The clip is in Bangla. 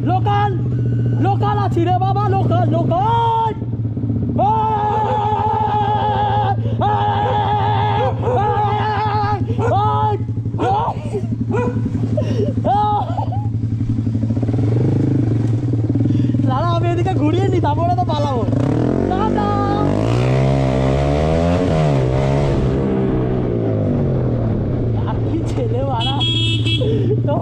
লোকাল লোকাল আছি রে বাবা, লোকাল লোকাল। দাঁড়া আমি এদিকে ঘুরিয়ে নি, তারপরে তো পালাবো। দাদা আর কি ছেলে বাড়া তো